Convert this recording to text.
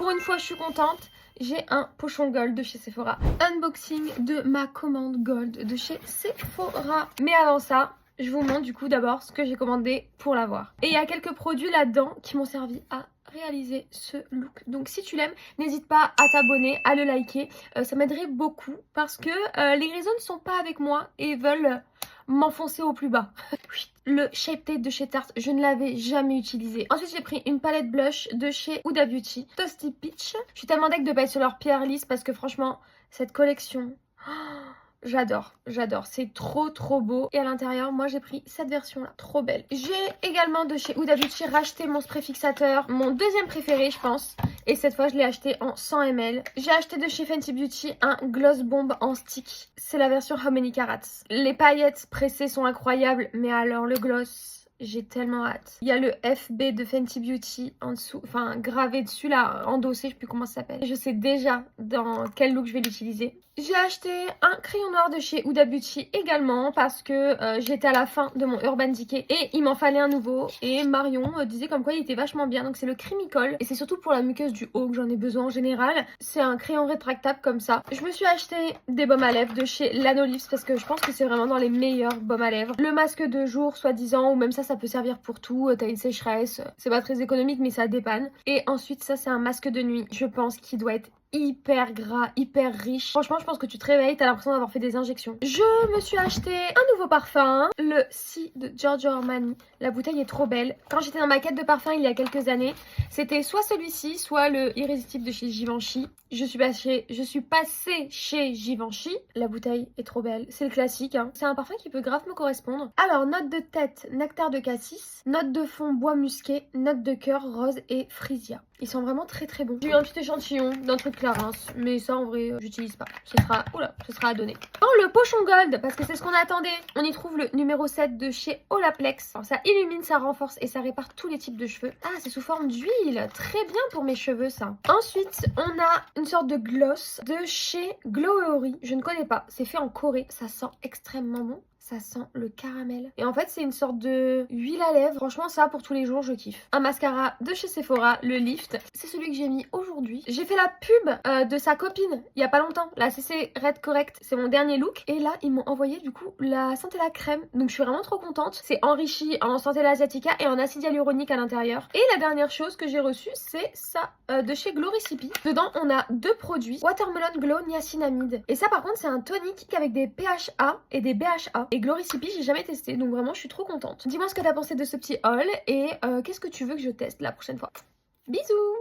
Pour une fois, je suis contente. J'ai un pochon gold de chez Sephora. Unboxing de ma commande gold de chez Sephora. Mais avant ça, je vous montre du coup d'abord ce que j'ai commandé pour l'avoir. Et il y a quelques produits là-dedans qui m'ont servi à réaliser ce look. Donc si tu l'aimes, n'hésite pas à t'abonner, à le liker. Ça m'aiderait beaucoup parce que les raisins ne sont pas avec moi et veulent m'enfoncer au plus bas. Le Shape Tape de chez Tarte, je ne l'avais jamais utilisé. Ensuite, j'ai pris une palette blush de chez Huda Beauty, Toasty Peach. Je suis tellement deg de pas être sur leur pierre lisse parce que franchement, cette collection... j'adore, j'adore, c'est trop beau. Et à l'intérieur, moi j'ai pris cette version là, trop belle. J'ai également de chez Huda Beauty racheté mon spray fixateur, mon deuxième préféré je pense. Et cette fois je l'ai acheté en 100 ml. J'ai acheté de chez Fenty Beauty un gloss bomb en stick. C'est la version How Many Carats. Les paillettes pressées sont incroyables, mais alors le gloss... j'ai tellement hâte. Il y a le FB de Fenty Beauty en dessous, enfin gravé dessus là, endossé, je sais plus comment ça s'appelle. Je sais déjà dans quel look je vais l'utiliser. J'ai acheté un crayon noir de chez Huda Beauty également parce que j'étais à la fin de mon Urban Decay et il m'en fallait un nouveau. Et Marion disait comme quoi il était vachement bien. Donc c'est le Crimicol et c'est surtout pour la muqueuse du haut que j'en ai besoin en général. C'est un crayon rétractable comme ça. Je me suis acheté des baumes à lèvres de chez Lanolips parce que je pense que c'est vraiment dans les meilleurs baumes à lèvres. Le masque de jour soi-disant ou même ça peut servir pour tout. T'as une sécheresse, c'est pas très économique mais ça dépanne. Et ensuite ça c'est un masque de nuit. Je pense qu'il doit être hyper gras, hyper riche. Franchement, je pense que tu te réveilles, t'as l'impression d'avoir fait des injections. Je me suis acheté un nouveau parfum, le Si de Giorgio Armani. La bouteille est trop belle. Quand j'étais dans ma quête de parfum il y a quelques années, c'était soit celui-ci, soit le Irrésistible de chez Givenchy. Je suis passée chez Givenchy. La bouteille est trop belle. C'est le classique, hein. C'est un parfum qui peut grave me correspondre. Alors, note de tête, nectar de cassis. Note de fond, bois musqué. Note de cœur, rose et frisia. Ils sont vraiment très bons. J'ai eu un petit échantillon d'un truc Clarins, mais ça en vrai, j'utilise pas. Ce sera à donner. Dans le pochon gold, parce que c'est ce qu'on attendait, on y trouve le numéro 7 de chez Olaplex. Alors, ça illumine, ça renforce et ça répare tous les types de cheveux. Ah, c'est sous forme d'huile. Très bien pour mes cheveux, ça. Ensuite, on a une sorte de gloss de chez Glowery. Je ne connais pas. C'est fait en Corée. Ça sent extrêmement bon. Ça sent le caramel. Et en fait, c'est une sorte de huile à lèvres. Franchement, ça, pour tous les jours, je kiffe. Un mascara de chez Sephora, le Lift. C'est celui que j'ai mis aujourd'hui. J'ai fait la pub de sa copine il y a pas longtemps. La CC Red Correct. C'est mon dernier look. Et là, ils m'ont envoyé, du coup, la Centella crème. Donc, je suis vraiment trop contente. C'est enrichi en Centella Asiatica et en acide hyaluronique à l'intérieur. Et la dernière chose que j'ai reçue, c'est ça de chez Gloricipy. Dedans, on a deux produits. Watermelon Glow Niacinamide. Et ça, par contre, c'est un tonique avec des PHA et des BHA. Et Gloricipy, j'ai jamais testé, donc vraiment, je suis trop contente. Dis-moi ce que t'as pensé de ce petit haul et qu'est-ce que tu veux que je teste la prochaine fois. Bisous!